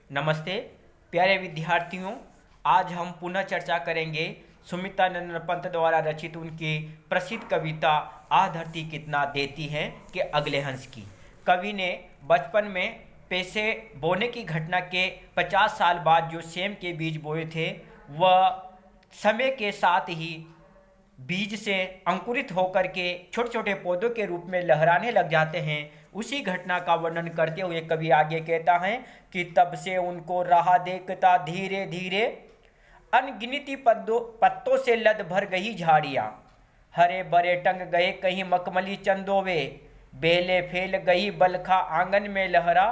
नमस्ते प्यारे विद्यार्थियों। आज हम पुनः चर्चा करेंगे सुमित्रानंद पंत द्वारा रचित उनकी प्रसिद्ध कविता आ धरती कितना देती है के अगले हंस की। कवि ने बचपन में पैसे बोने की घटना के 50 साल बाद जो सेम के बीज बोए थे वह समय के साथ ही बीज से अंकुरित होकर के छोटे छोटे पौधों के रूप में लहराने लग जाते हैं। उसी घटना का वर्णन करते हुए कवि आगे कहता है कि तब से उनको राह देखता धीरे धीरे अनगिनती पत्तों से लद भर गई झाड़ियाँ, हरे भरे टंग गए कहीं मखमली चंदोवे, बेले फैल गई बलखा आंगन में लहरा,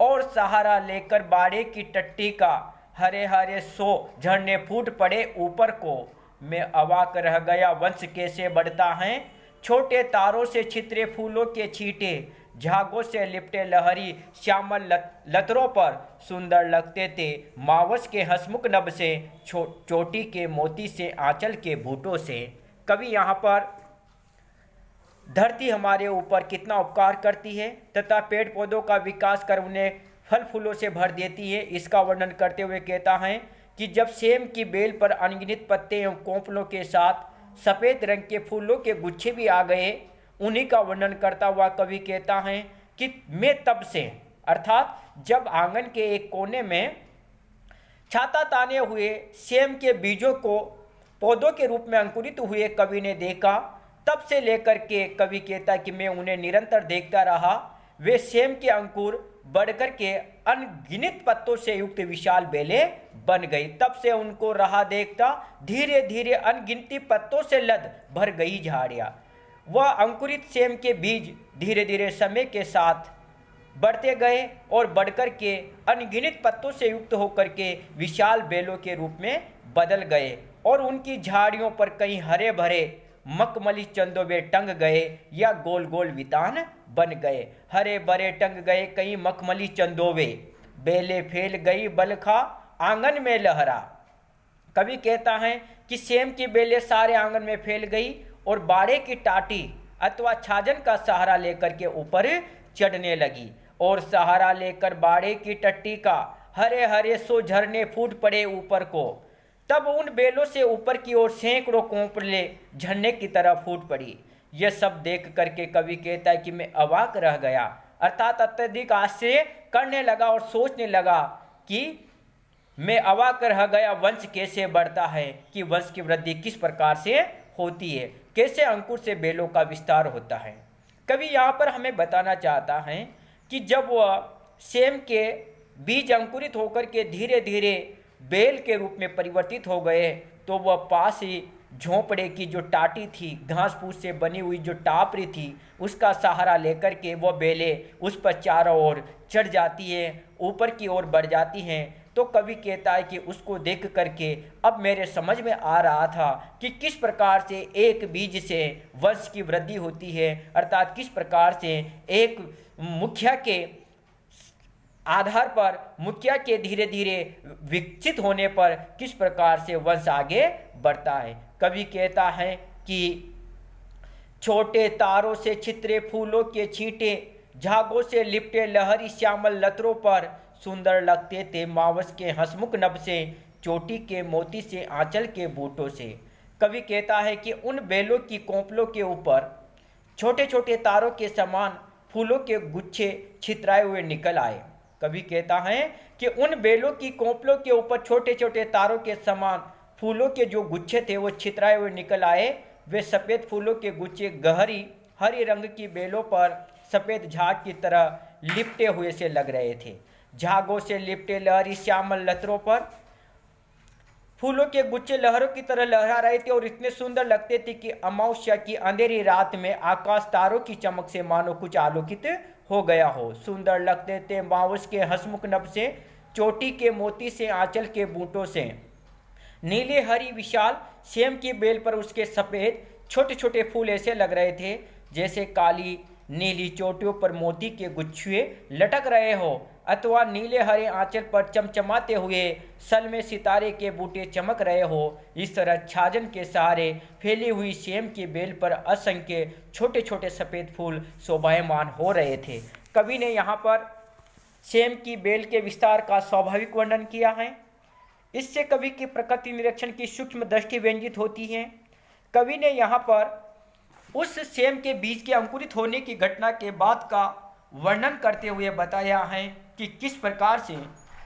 और सहारा लेकर बाड़े की टट्टी का हरे हरे सो झरने फूट पड़े ऊपर को। मैं अवाक रह गया वंश कैसे बढ़ता है, छोटे तारों से छितरे फूलों के छींटे, झागों से लिपटे लहरी श्यामल लतरों पर सुंदर लगते थे मावस के हंसमुख नभ से, चोटी के मोती से आंचल के बूटों से। कवि यहाँ पर धरती हमारे ऊपर कितना उपकार करती है तथा पेड़ पौधों का विकास कर उन्हें फल फूलों से भर देती है, इसका वर्णन करते हुए कहता है कि जब सेम की बेल पर अनगिनत पत्ते एवं कोंपलों के साथ सफ़ेद रंग के फूलों के गुच्छे भी आ गए, उन्हीं का वर्णन करता हुआ कवि कहता है कि मैं तब से, अर्थात जब आंगन के एक कोने में छाता ताने हुए सेम के बीजों को पौधों के रूप में अंकुरित हुए कवि ने देखा, तब से लेकर के कवि कहता कि मैं उन्हें निरंतर देखता रहा। वे सेम के अंकुर बढ़कर के अनगिनत पत्तों से युक्त विशाल बेलें बन गई। तब से उनको राह देखता धीरे धीरे अनगिनती पत्तों से लद भर गई झाड़ियाँ। वह अंकुरित सेम के बीज धीरे धीरे समय के साथ बढ़ते गए और बढ़कर के अनगिनत पत्तों से युक्त होकर के विशाल बेलों के रूप में बदल गए, और उनकी झाड़ियों पर कहीं हरे भरे मखमली चंदोवे टंग गए या गोल गोल वितान बन गए। हरे भरे टंग गए कहीं मखमली चंदोवे, बेले फैल गई बलखा आंगन में लहरा। कवि कहता है कि सेम की बेले सारे आंगन में फैल गई और बाड़े की टाटी अथवा छाजन का सहारा लेकर के ऊपर चढ़ने लगी, और सहारा लेकर बाड़े की टट्टी का हरे हरे सो झरने फूट पड़े ऊपर को। तब उन बेलों से ऊपर की ओर सैकड़ों कोंपले झरने की तरह फूट पड़ी। यह सब देख करके कवि कहता है कि मैं अवाक रह गया, अर्थात अत्यधिक आश्चर्य करने लगा और सोचने लगा कि मैं अवाक रह गया वंश कैसे बढ़ता है, कि वंश की वृद्धि किस प्रकार से होती है, कैसे अंकुर से बेलों का विस्तार होता है। कवि यहाँ पर हमें बताना चाहता है कि जब वह सेम के बीज अंकुरित होकर के धीरे धीरे बेल के रूप में परिवर्तित हो गए, तो वह पास ही झोंपड़े की जो टाटी थी, घास फूस से बनी हुई जो टापरी थी, उसका सहारा लेकर के वह बेलें उस पर चारों ओर चढ़ जाती है, ऊपर की ओर बढ़ जाती हैं। तो कवि कहता है कि उसको देख करके अब मेरे समझ में आ रहा था कि किस प्रकार से एक बीज से वंश की वृद्धि होती है, अर्थात किस प्रकार से एक मुखिया के आधार पर, मुखिया के धीरे धीरे विकसित होने पर किस प्रकार से वंश आगे बढ़ता है। कवि कहता है कि छोटे तारों से छितरे फूलों के छींटे, झागों से लिपटे लहरी श्यामल लतरों पर सुंदर लगते थे मावस के हंसमुख नभ से, चोटी के मोती से आंचल के बूटों से। कवि कहता है कि उन बेलों की कोंपलों के ऊपर छोटे छोटे तारों के समान फूलों के गुच्छे छितराए हुए निकल आए। कवि कहता है कि उन बेलों की कोंपलों के ऊपर छोटे छोटे तारों के समान फूलों के जो गुच्छे थे वो छितराए हुए निकल आए। वे सफ़ेद फूलों के गुच्छे गहरी हरी रंग की बेलों पर सफ़ेद झाग की तरह लिपटे हुए से लग रहे थे। झागों से लिपटे लहरी श्यामल लतरों पर फूलों के गुच्छे लहरों की तरह लहरा रहे थे और इतने सुंदर लगते थे कि अमावस्या की अंधेरी रात में आकाश तारों की चमक से मानो कुछ आलोकित हो गया हो। सुंदर लगते थे मावस के हंसमुख नभ से, चोटी के मोती से आंचल के बूटों से। नीले हरी विशाल सेम की बेल पर उसके सफ़ेद छोटे छोटे फूल ऐसे लग रहे थे जैसे काली नीली चोटियों पर मोती के गुच्छे लटक रहे हो, अथवा नीले हरे आंचल पर चमचमाते हुए सल में सितारे के बूटे चमक रहे हो। इस तरह छाजन के सहारे फैली हुई सेम की बेल पर असंख्य छोटे छोटे सफ़ेद फूल शोभायमान हो रहे थे। कवि ने यहाँ पर सेम की बेल के विस्तार का स्वाभाविक वर्णन किया है। इससे कवि की प्रकृति निरीक्षण की सूक्ष्म दृष्टि व्यंजित होती है। कवि ने यहाँ पर उस सेम के बीज के अंकुरित होने की घटना के बाद का वर्णन करते हुए बताया है कि किस प्रकार से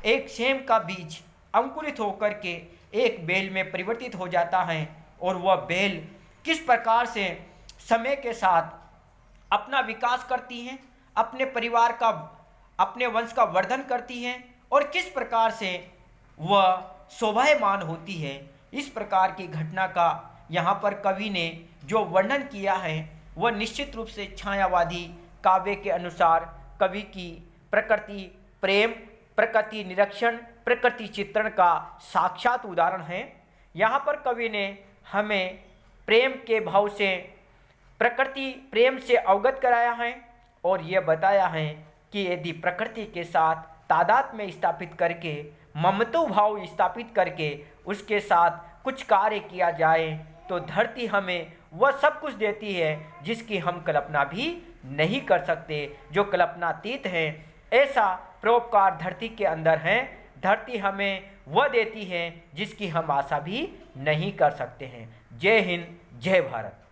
एक सेम का बीज अंकुरित होकर के एक बेल में परिवर्तित हो जाता है और वह बेल किस प्रकार से समय के साथ अपना विकास करती हैं, अपने परिवार का, अपने वंश का वर्धन करती हैं और किस प्रकार से वह शोभायमान होती है। इस प्रकार की घटना का यहाँ पर कवि ने जो वर्णन किया है वह निश्चित रूप से छायावादी काव्य के अनुसार कवि की प्रकृति प्रेम, प्रकृति निरीक्षण, प्रकृति चित्रण का साक्षात उदाहरण है। यहाँ पर कवि ने हमें प्रेम के भाव से, प्रकृति प्रेम से अवगत कराया है और यह बताया है कि यदि प्रकृति के साथ तादाद में स्थापित करके, ममत्व भाव स्थापित करके उसके साथ कुछ कार्य किया जाए तो धरती हमें वह सब कुछ देती है जिसकी हम कल्पना भी नहीं कर सकते, जो कल्पनातीत है। ऐसा परोपकार धरती के अंदर है। धरती हमें वह देती है जिसकी हम आशा भी नहीं कर सकते हैं। जय हिंद, जय भारत।